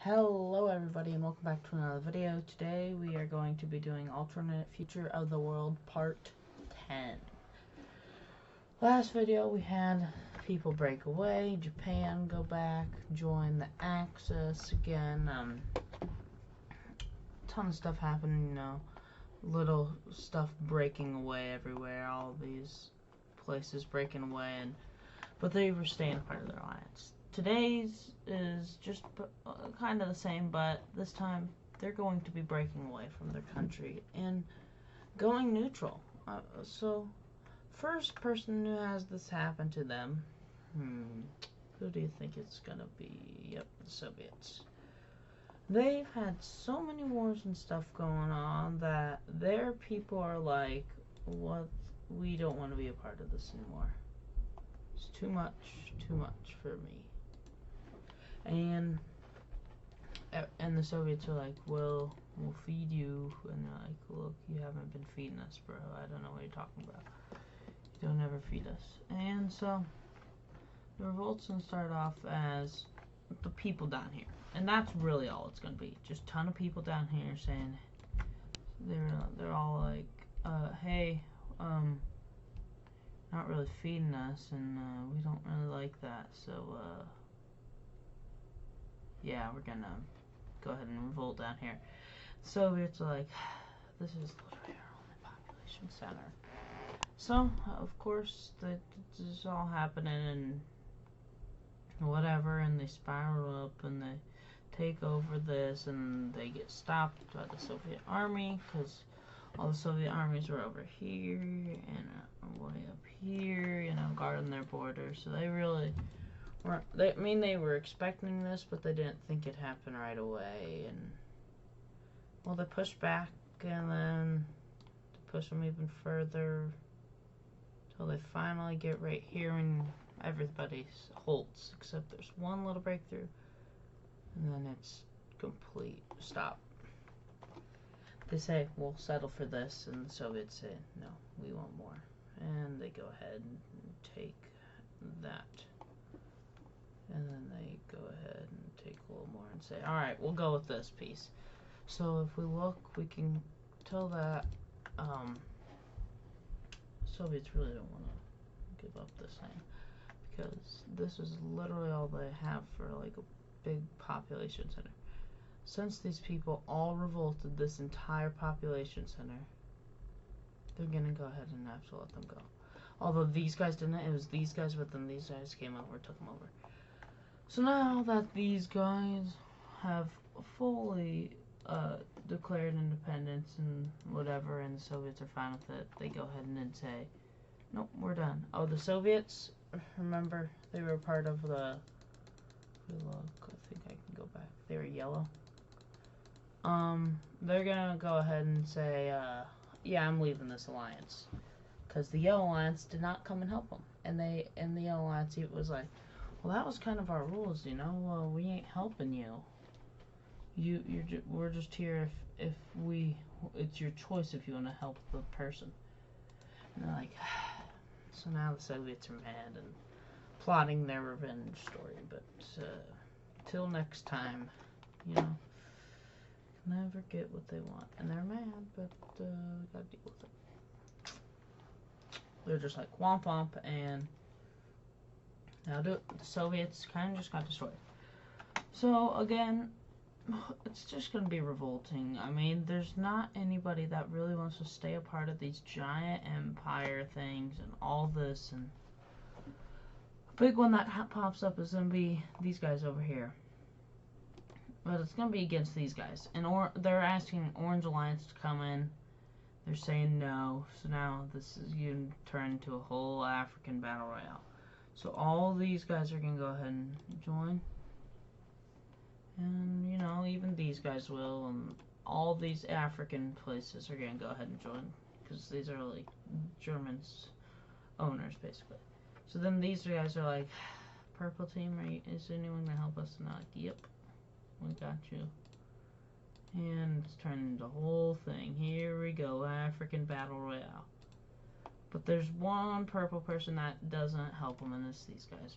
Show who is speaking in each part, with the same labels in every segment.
Speaker 1: Hello everybody and welcome back to another video. Today we are going to be doing Alternate Future of the World Part 10. Last video we had people break away, Japan go back, join the Axis again, ton of stuff happened, little stuff breaking away everywhere, all these places breaking away, but they were staying a part of their alliance. Today's is just kind of the same, but this time they're going to be breaking away from their country and going neutral. So, first person who has this happen to them, who do you think it's gonna be? Yep, the Soviets. They've had so many wars and stuff going on that their people are like, what? We don't want to be a part of this anymore. It's too much for me. And the Soviets are like, well, we'll feed you. And they're like, look, you haven't been feeding us, bro. I don't know what you're talking about. You don't ever feed us. And so the revolt's going to start off as the people down here. And that's really all it's going to be. Just a ton of people down here saying, they're all like, hey, not really feeding us, and we don't really like that, so yeah, we're gonna go ahead and revolt down here. Soviets are like, this is literally our only population center. So, of course, this is all happening and whatever, and they spiral up and they take over this, and they get stopped by the Soviet army because all the Soviet armies were over here and way up here, guarding their borders. So they really weren't. They were expecting this, but they didn't think it'd happen right away. And well, they pushed back, and then to push them even further till they finally get right here, and everybody halts except there's one little breakthrough, and then it's complete stop. They say, we'll settle for this, and the Soviets say, no, we want more. And they go ahead and take that. And then they go ahead and take a little more and say, alright, we'll go with this piece. So if we look, we can tell that Soviets really don't want to give up this thing, because this is literally all they have for like a big population center. Since these people all revolted this entire population center, they're gonna go ahead and have to let them go. Although these guys didn't, it was these guys, but then these guys came over, took them over. So now that these guys have fully declared independence and whatever, and the Soviets are fine with it, they go ahead and then say, nope, we're done. Oh, the Soviets, remember, they were part of the, look, I think I can go back, they were yellow. They're gonna go ahead and say, yeah, I'm leaving this alliance, because the Yellow Alliance did not come and help them, and the Yellow Alliance was like, well, that was kind of our rules, we ain't helping you. We're just here if it's your choice if you want to help the person. And they're like, so now the Soviets are mad and plotting their revenge story, but till next time, never get what they want, and they're mad, but gotta deal with it. They're just like womp womp, and now the Soviets kind of just got destroyed. So again, it's just gonna be revolting. I mean, there's not anybody that really wants to stay a part of these giant empire things and all this, and a big one that pops up is gonna be these guys over here. But it's going to be against these guys. And they're asking Orange Alliance to come in. They're saying no. So now this is going to turn into a whole African battle royale. So all these guys are going to go ahead and join. And, even these guys will. And all these African places are going to go ahead and join. Because these are like Germans owners, basically. So then these guys are like, purple team, is anyone going to help us? And they're like, yep. We got you. And it's turning into the whole thing. Here we go, African Battle Royale. But there's one purple person that doesn't help them, and it's these guys.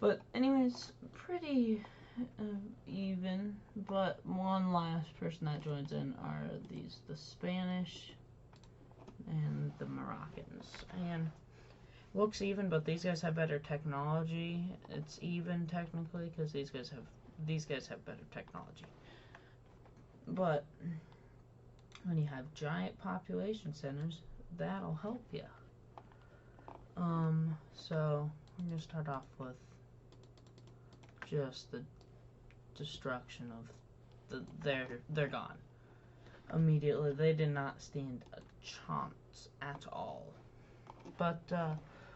Speaker 1: But anyways, pretty even even, but one last person that joins in are the Spanish and the Moroccans. And looks even, but these guys have better technology. It's even technically because these guys have better technology. But when you have giant population centers, that'll help you. So I'm gonna start off with just the destruction of they're gone immediately. They did not stand a chance at all. But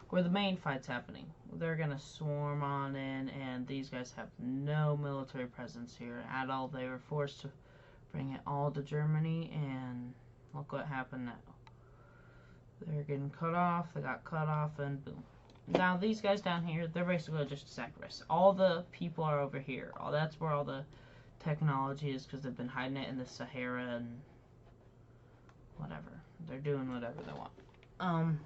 Speaker 1: where the main fight's happening, they're gonna swarm on in, and these guys have no military presence here at all. They were forced to bring it all to Germany, and look what happened now. They're getting cut off. They got cut off, and boom. Now these guys down here, they're basically just a sacrifice. All the people are over here. That's where all the technology is, because they've been hiding it in the Sahara and whatever. They're doing whatever they want.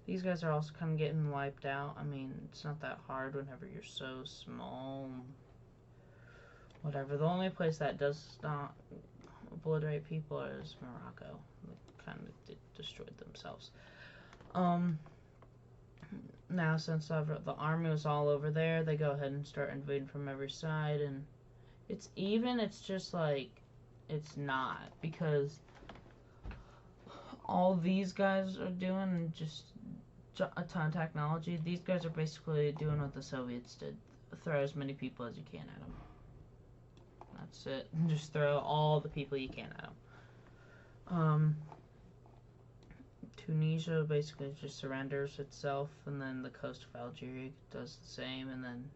Speaker 1: These guys are also kind of getting wiped out. I mean, it's not that hard whenever you're so small. Whatever. The only place that does not obliterate people is Morocco. They kind of destroyed themselves. Now, since the army was all over there, they go ahead and start invading from every side, and it's even. It's just like, it's not, because all these guys are doing just a ton of technology. These guys are basically doing what the Soviets did. Throw as many people as you can at them. That's it. Just throw all the people you can at them. Tunisia basically just surrenders itself, and then the coast of Algeria does the same, and then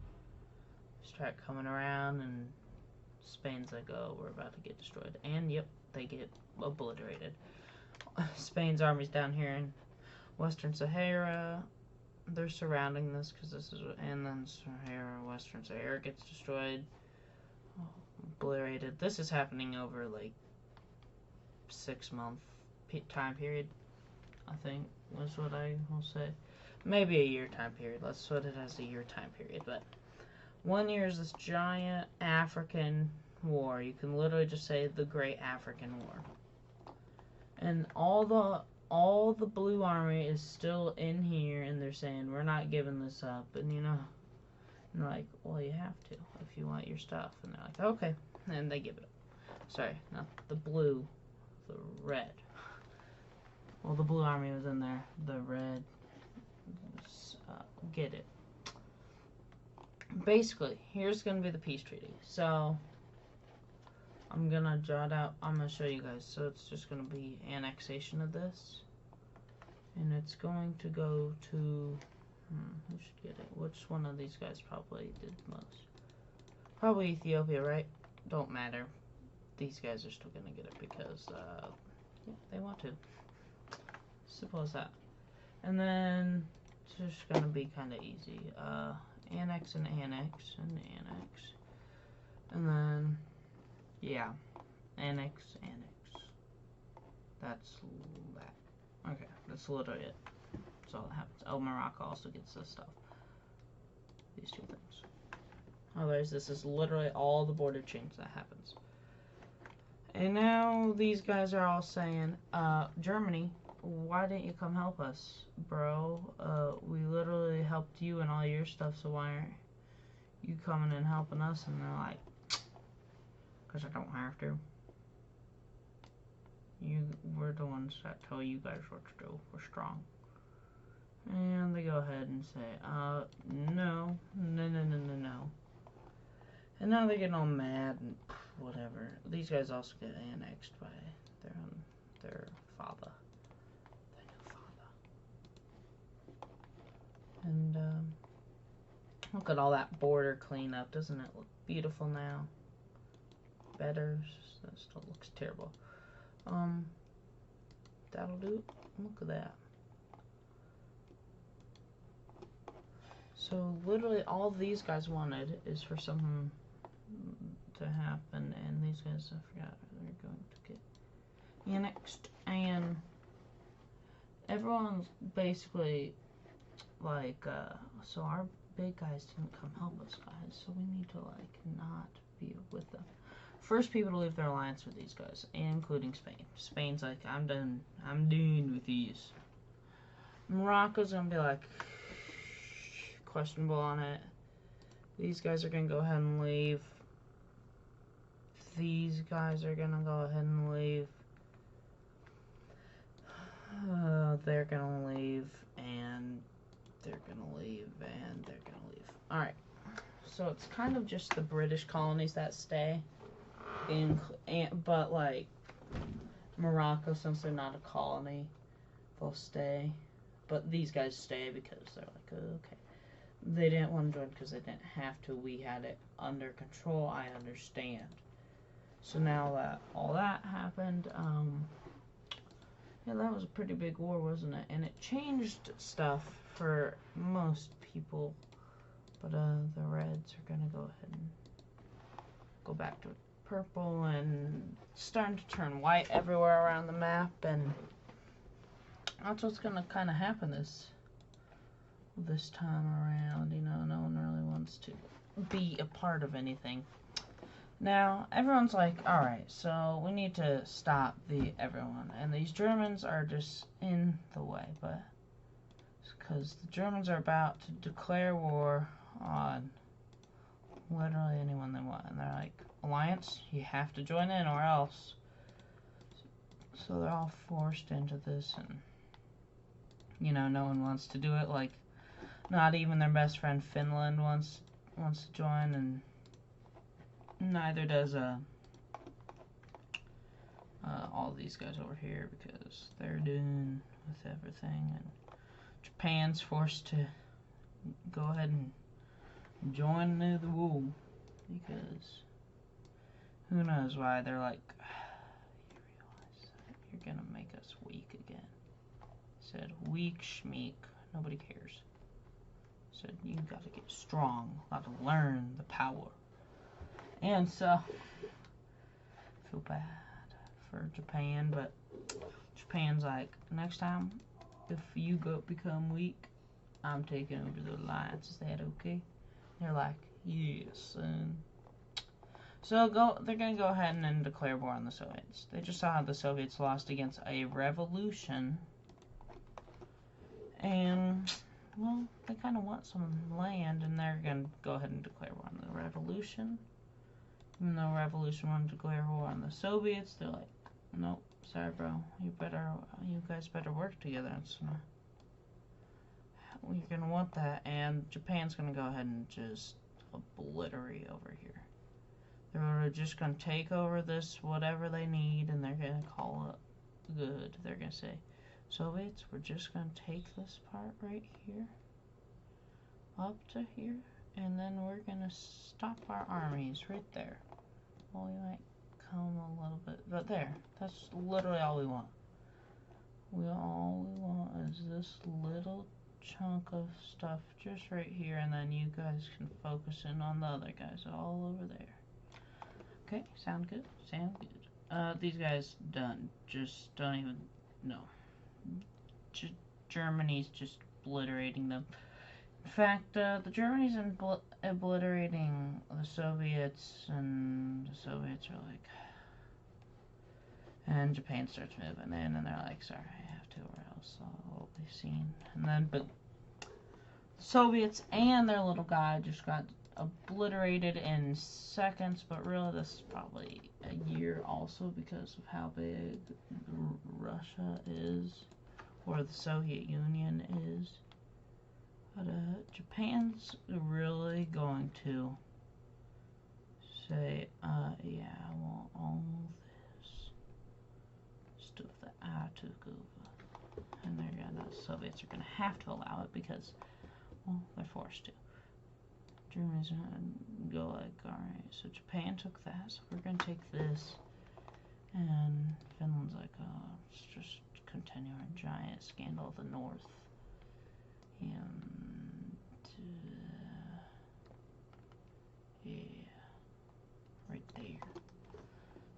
Speaker 1: start coming around, and Spain's like, oh, we're about to get destroyed. And yep, they get obliterated. Spain's army's down here in Western Sahara. They're surrounding this because this is, and then Western Sahara gets destroyed, obliterated. This is happening over like 6-month time period, I think was what I will say. Maybe a year time period. Let's put it as a year time period. But 1 year is this giant African war. You can literally just say the Great African War. And all the blue army is still in here, and they're saying, we're not giving this up. And you know, and they're like, well, you have to if you want your stuff. And they're like, okay. And they give it up. Sorry, not the blue, the red. Well, the blue army was in there. The red was, get it. Basically, here's going to be the peace treaty. So, I'm going to jot out, I'm going to show you guys. So, it's just going to be annexation of this. And it's going to go to, who should get it? Which one of these guys probably did most? Probably Ethiopia, right? Don't matter. These guys are still going to get it because, yeah, they want to. Simple as that. And then it's just gonna be kind of easy. Annex and annex and annex, and then yeah, annex. That's that. Okay, that's literally it. That's all that happens. Oh, Morocco also gets this stuff. These two things. Otherwise, this is literally all the border change that happens. And now these guys are all saying, Germany, why didn't you come help us, bro? We literally helped you and all your stuff, so why aren't you coming and helping us? And they're like, because I don't have to. We're the ones that tell you guys what to do. We're strong. And they go ahead and say, no. And now they're getting all mad and whatever. These guys also get annexed by their father. And look at all that border cleanup. Doesn't it look beautiful now? Better. That still looks terrible. That'll do. Look at that. So literally all these guys wanted is for something to happen, and these guys, I forgot, they're going to get annexed, and everyone's basically like, so our big guys didn't come help us, guys, so we need to, like, not with them. First people to leave their alliance with these guys, including Spain. Spain's like, I'm done with these. Morocco's gonna be like, questionable on it. These guys are gonna go ahead and leave. These guys are gonna go ahead and leave. They're gonna leave, and they're gonna leave, and they're gonna leave. Alright, so it's kind of just the British colonies that stay. But like Morocco, since they're not a colony, they'll stay. But these guys stay because they're like, oh, okay. They didn't want to join because they didn't have to. We had it under control. I understand. So now that all that happened, yeah, that was a pretty big war, wasn't it? And it changed stuff for most people. But the Reds are gonna go ahead and go back to purple, and starting to turn white everywhere around the map, and that's what's gonna kind of happen this time around. You know, no one really wants to be a part of anything. Now everyone's like, all right, so we need to stop everyone, and these Germans are just in the way, but it's because the Germans are about to declare war on literally anyone they want, and they're like, alliance, you have to join in or else. So they're all forced into this, and you know, no one wants to do it. Like, not even their best friend Finland wants to join, and neither does all these guys over here, because they're doing with everything, and Japan's forced to go ahead and join the war, because who knows why. They're like, you realize that you're gonna make us weak again. Said, weak schmeek, nobody cares. Said, you gotta get strong, gotta learn the power. And so, I feel bad for Japan, but Japan's like, next time, if you become weak, I'm taking over the alliance. Is that okay? They're like, yes, son. So they're gonna go ahead and declare war on the Soviets. They just saw how the Soviets lost against a revolution, and well, they kind of want some land, and they're gonna go ahead and declare war on the revolution. Even though revolution wanted to declare war on the Soviets, they're like, nope, sorry, bro. You guys better work together. You're gonna want that, and Japan's gonna go ahead and just obliterate over here. They're just gonna take over this whatever they need, and they're gonna call it good. They're gonna say, Soviets, we're just gonna take this part right here up to here, and then we're gonna stop our armies right there. Well, we might come a little bit, but there. That's literally all we want. All we want is this little chunk of stuff just right here, and then you guys can focus in on the other guys all over there. Okay, sound good? Sound good. These guys done. Just don't even know. Germany's just obliterating them. In fact, the Germany's obliterating the Soviets, and the Soviets are like, and Japan starts moving in, and they're like, sorry, I have to, or else I'll be seen. And then, but the Soviets and their little guy just got obliterated in seconds, but really this is probably a year also, because of how big Russia is, or the Soviet Union is. But Japan's really going to say, yeah, I want all this stuff that I took over. And the Soviets are gonna have to allow it because, well, they're forced to. Germany's gonna go like, alright, so Japan took that, so we're gonna take this. And Finland's like, oh, let's just continue our giant scandal of the North. And, yeah, right there.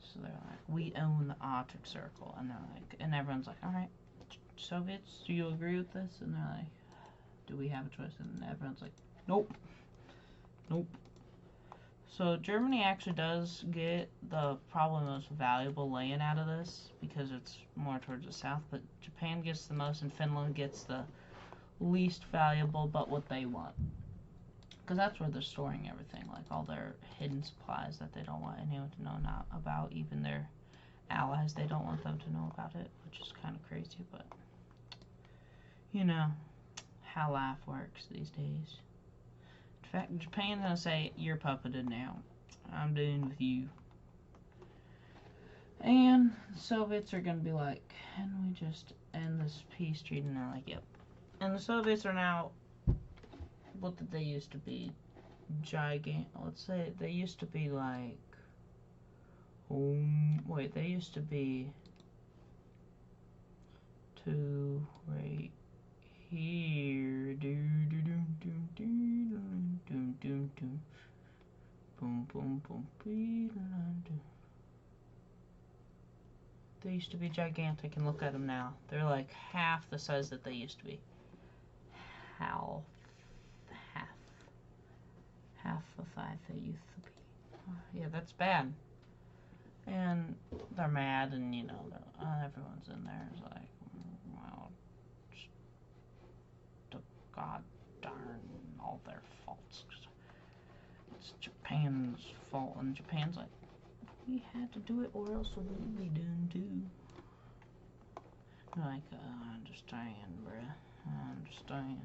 Speaker 1: So they're like, we own the Arctic Circle. And they're like, and everyone's like, alright, Soviets, do you agree with this? And they're like, do we have a choice? And everyone's like, nope. Nope. So Germany actually does get the probably most valuable land out of this because it's more towards the south, but Japan gets the most and Finland gets the least valuable, but what they want. Because that's where they're storing everything, like all their hidden supplies that they don't want anyone to know not about, even their allies, they don't want them to know about it, which is kind of crazy, but you know how life works these days. In fact, Japan's gonna say, you're puppeted now. I'm done with you. And the Soviets are gonna be like, can we just end this peace treaty? And they're like, yep. And the Soviets are now, what did they used to be? Let's say they used to be like, wait, they used to be to right here. Boom, boom, boom. They used to be gigantic, and look at them now. They're like half the size that they used to be. Half the size they used to be. Yeah, that's bad. And they're mad, and you know, everyone's in there. It's like, well, God darn all their faults. It's Japan's fault, and Japan's like, we had to do it, or else we'd be done too. Like, I understand, bruh. I understand.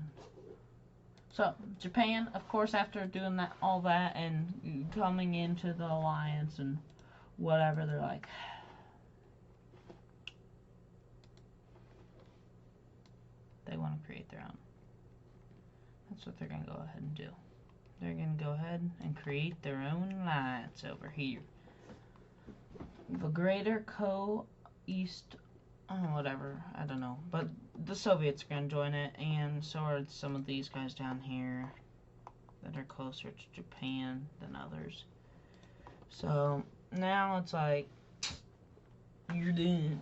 Speaker 1: So, Japan, of course, after doing all that and coming into the alliance and whatever, they're like, they want to create their own. That's what they're going to go ahead and do. They're going to go ahead and create their own alliance over here. The Greater Co-East, whatever, I don't know. But the Soviets are going to join it, and so are some of these guys down here that are closer to Japan than others. So now it's like, you're done.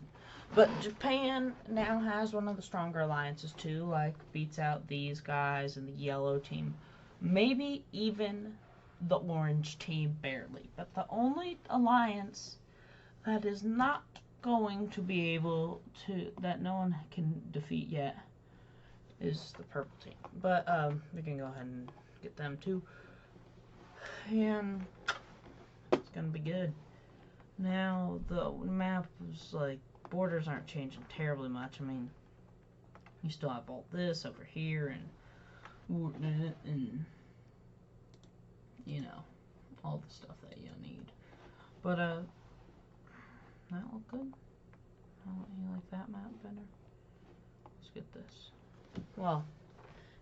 Speaker 1: But Japan now has one of the stronger alliances too, like beats out these guys and the yellow team. Maybe even the orange team barely. But the only alliance that is not going to be able to, that no one can defeat yet, is the purple team. But we can go ahead and get them too. And it's gonna be good. Now the map is like, borders aren't changing terribly much. I mean, you still have all this over here and you know, all the stuff that you need. But that look good. You like that map better? Let's get this. Well,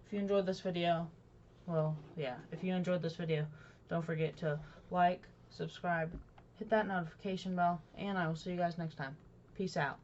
Speaker 1: if you enjoyed this video, if you enjoyed this video, don't forget to like, subscribe, hit that notification bell, and I will see you guys next time. Peace out.